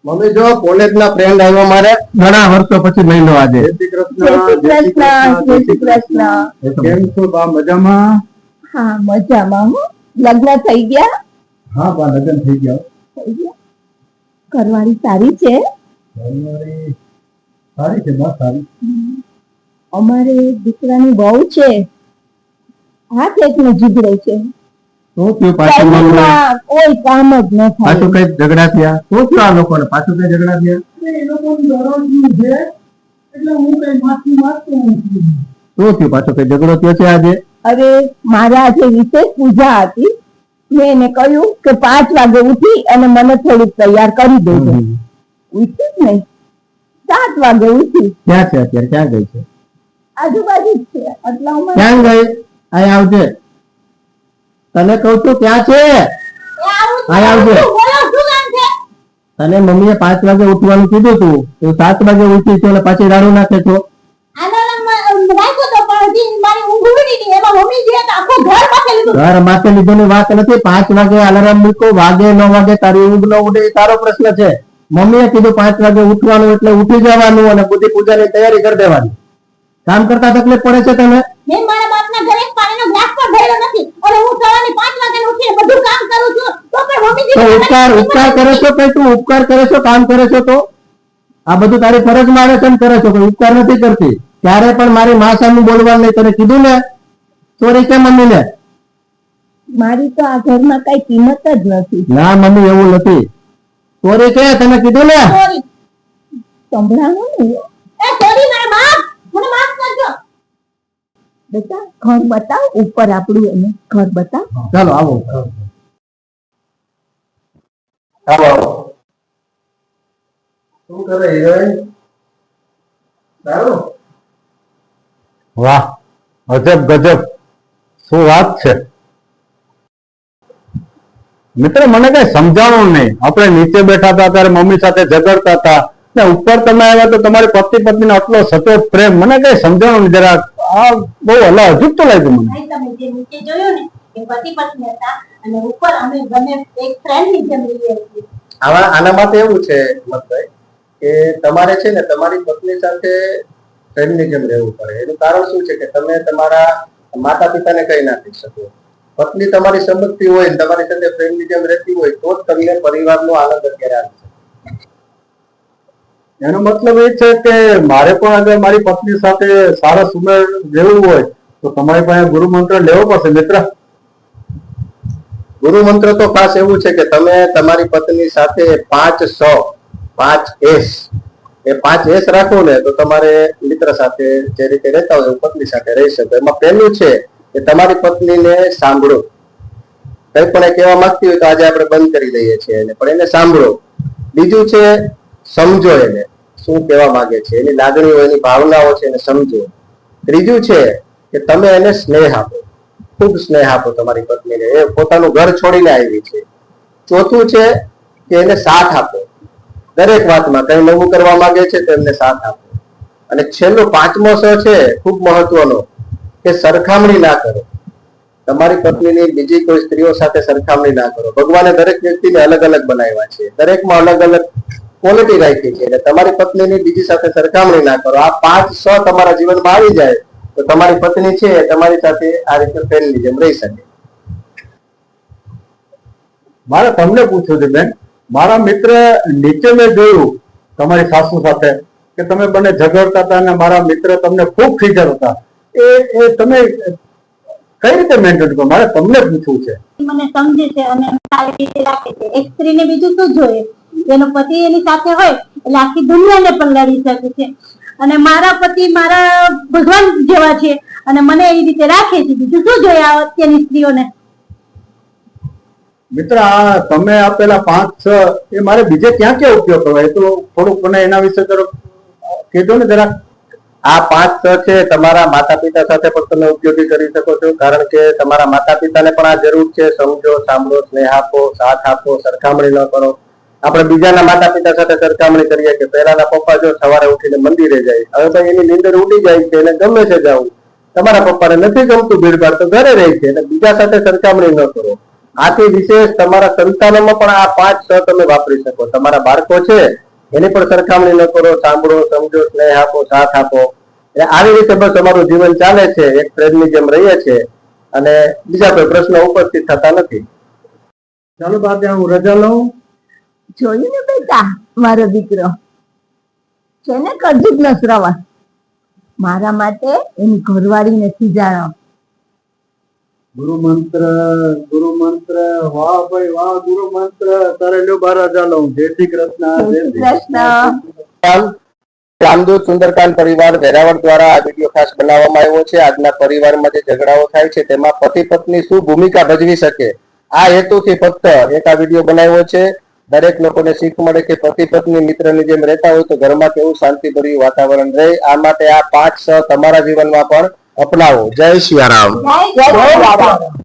Mummy જો college ના friend આવ્યો મારે ઘણા વર્ષો પછી મળ્યો આજે. જય શ્રી કૃષ્ણ. જય શ્રી કૃષ્ણ. કેમ છો બા? મજામાં? હા મજામાં. લગ્ન થઈ ગયા? હા બા લગ્ન થઈ ગયા. ઘરવાળી સારી છે? ઘરવાળી સારી છે બા, સારી. અમારે દીકરાની બહુ છે, હાથ એકનો જીગરો છે. શું થયું પાછું? કોઈ કામ જ ન થાય. પાછું કઈ ઝઘડા થયા? શું થયું આ લોકોને? પાછું કઈ ઝઘડા થયા? એ લોકોનું દરરોજનું છે એટલે હું કઈ માથું મારતો નથી. શું થયું પાછું? કઈ ઝઘડો થયો છે આજે? અરે મારા આજે વિશેષ પૂજા હતી. મેં એને કહ્યું કે 5 વાગે ઉઠી અને મને થોડુંક તૈયાર કરી દેજો. ઉઠી જ નહીં. 7 વાગે ઉઠી. ક્યાં છે અત્યારે? ક્યાં ગઈ છે? આજુબાજુ જ છે. એટલે ક્યાં ગઈ? અહીં આવજે. તને કહું છું ક્યાં છે? અહીં આવજે. તને મમ્મીએ 5 વાગે ઉઠવાનું કીધું તું, તું 7 વાગે ઉઠી છો અને પાછી રાડું નાખે છો. ઘર માથે લીધેની વાત નથી. 5 વાગે અલાર્મ મૂકો, વાગે ન વાગે તારી ઊંઘ ન ઉડે એ તારો પ્રશ્ન છે. મમ્મીએ કીધું 5 વાગે ઉઠવાનું એટલે ઉઠી જવાનું અને બધી પૂજાની તૈયારી કરી દેવાની. કામ કરતા તકલીફ પડે છે તને? મેં મારા બાપના ઘરે પાણીનો ગ્લાસ પણ ભરેલો નથી અને હું સવારે 5 વાગે ઉઠીને બધું કામ કરું છું તો પણ મમ્મીજી તો ઉપકાર કરે છો કે તું ઉપકાર કરે છો, કામ કરે છો? તો આ બધું તારી ફરજમાં આવે છે ને કરે છો, કોઈ ઉપકાર નથી કરતી. ત્યારે પણ મારી માં સામે બોલવાનું નહીં. તને કીધું ને સોરી કે મમ્મીને? મારી તો આ ઘરમાં કઈ કિંમત જ નથી. ના મમ્મી એવું નથી. સોરી કે તને કીધું ને? સોરી સંભળાવો ને. એ સોરી મારા બાપ, મને માફ કરજો. બેટા ઘર બતાવ, ઉપર આપણું એને ઘર બતાવ. ચાલો આવો આવો. શું કરે હિરોઈન? સારું. વાહ, અજબ ગજબ, શું વાત છે મિત્ર. મને કઈ સમજાણું નહીં. આપણે નીચે બેઠા હતા ત્યારે મમ્મી સાથે ઝઘડતા હતા ને ઉપર તમે આવ્યા તો તમારી પતિ પત્નીનો આટલો સચોટ પ્રેમ. મને કઈ સમજાણું નહીં. જરા આ બહુ અજુબ તો લાગ્યું મને. તમે જે નીચે જોયું ને એ પતિ પત્ની હતા અને ઉપર અમે બંને એક ફ્રેન્ડની જેમ રહીએ છીએ. આના માટે એવું છે મતભાઈ કે તમારે છે ને તમારી પત્ની સાથે ફ્રેન્ડની જેમ રહેવું પડે. એનું કારણ શું છે કે તમે તમારા માતા પિતાને કઈ ના કહી શકો. પત્ની તમારી સમજતી હોય ને તમારી સાથે ફ્રેન્ડની જેમ રહેતી હોય તો જ તમને પરિવારનો આનંદ અત્યારે આવે છે. એનો મતલબ એ છે કે મારે પણ અગર મારી પત્ની સાથે સારા સુમેળ રહેવું હોય તો તમારી પાસે ગુરુ મંત્ર લેવો પડશે મિત્ર. ગુરુ મંત્ર તો ખાસ એવું છે કે તમે તમારી પત્ની સાથે 5 S એ 5 S રાખો ને તો તમારે મિત્ર સાથે જે રીતે રહેતા હોય એવું પત્ની સાથે રહી શકો. એમાં પહેલું છે કે તમારી પત્નીને સાંભળો. કઈ પણ એ કહેવા માંગતી હોય તો આજે આપણે બંધ કરી દઈએ છીએ પણ એને સાંભળો. બીજું છે સમજો એને શું કહેવા માંગે છે, એની લાગણીઓ એની ભાવનાઓ છે એને સમજો. ત્રીજું છે કે તમે એને સ્નેહ આપો, ખૂબ સ્નેહ આપો તમારી પત્નીને. એ પોતાનું ઘર છોડીને આવી છે. ચોથું છે કે એને સાથ આપો. દરેક વાતમાં કઈ નવું કરવા માંગે છે તો એમને સાથ આપો. અને છેલ્લો 5મો છે ખૂબ મહત્વનો કે સરખામણી ના કરો. તમારી પત્નીની બીજી કોઈ સ્ત્રીઓ સાથે સરખામણી ના કરો. ભગવાને દરેક વ્યક્તિને અલગ અલગ બનાવ્યા છે, દરેકમાં અલગ અલગ ક્વોલિટી રાખી છે. એટલે તમારી પત્નીની બીજી સાથે સરખામણી ના કરો. આ 5 તમારા જીવનમાં આવી જાય તો તમારી પત્ની છે તમારી સાથે આ રીતે ફ્રેન્ડની જેમ રહી શકે. મારે તમને પૂછવું છે બેન, મારા મિત્ર નીચે મેં જોયું તમારી સાસુ સાથે કે તમે બંને ઝઘડતા હતા અને મારા મિત્ર તમને ખૂબ ખીજાતા હતા. એ તમે કઈ રીતે મેન્ટેન કરો? મારે તમને પૂછવું છે. મને સમજે છે અને સારી રીતે રાખે છે. એક સ્ત્રીને બીજું શું જોઈએ? એનો પતિ એની સાથે હોય એટલે આખી દુનિયાને પણ લડી શકે છે. અને મારા પતિ મારા ભગવાન જેવા છે અને મને એ રીતે રાખે છે. બીજું શું જોઈએ અત્યારની સ્ત્રીઓને? મિત્ર આ તમે આપેલા 5 એ મારે બીજે ક્યાં ક્યાં ઉપયોગ કરવા? એ તો થોડુંક મને એના વિશે તરફ કીધો ને જરા. આ 5 છે તમારા માતા પિતા સાથે પણ તમે ઉપયોગી કરી શકો છો. કારણ કે તમારા માતા પિતાને પણ આ જરૂર છે. સમજો, સાંભળો, સ્નેહ આપો, સાથ આપો, સરખામણી ન કરો. આપણે બીજાના માતા પિતા સાથે સરખામણી કરીએ કે પહેલાના પપ્પા જો સવારે ઉઠીને મંદિરે જાય, હવે ભાઈ એની નીંદર ઉડી જાય છે એને ગમે છે જવું. તમારા પપ્પાને નથી ગમતું ભીડભાડ તો ઘરે રહે છે. એટલે બીજા સાથે સરખામણી ન કરો. આથી વિશેષ તમારા સંતાનોમાં પણ આ 5 સ તમે વાપરી શકો. તમારા બાળકો છે એની પણ સરખામણી ન કરો. સાંભળો, સમજો, સ્નેહ આપો, સાથ આપો. એટલે આવી રીતે બસ અમારું જીવન ચાલે છે. એક ટ્રેનની જેમ રહીએ છીએ અને બીજા કોઈ પ્રશ્ન ઉપસ્થિત થતા નથી. ચાલો બાપા, હું રજા લઉં. જોયું ને બેટા, મારો દીકરો છે ને કરજુક નો શ્રવણ. મારા માટે એની ઘરવાળી નથી જાણો. ગુરુ મંત્ર, વાહ ભાઈ વાહ, ગુરુ મંત્ર. તારે લ્યો બાર રજા લઉં. જય શ્રી કૃષ્ણ. જય શ્રી કૃષ્ણ. રામદૂત સુંદરકાંડ પરિવાર વેરાવળ દ્વારા આ વિડીયો ખાસ બનાવવામાં આવ્યો છે. આજના પરિવારમાં જે ઝઘડાઓ થાય છે તેમાં પતિ પત્ની શું ભૂમિકા ભજવી શકે, આ હેતુથી ફક્ત એક આ વિડીયો બનાવ્યો છે. દરેક લોકોને શીખ મળે કે પતિ પત્ની મિત્રની જેમ રહેતા હોય તો ઘરમાં કેવું શાંતિભર્યું વાતાવરણ રહે. આ માટે આ 5 સ તમારા જીવનમાં પણ અપનાવો. જય સિયારામ. જય શ્રી રામ.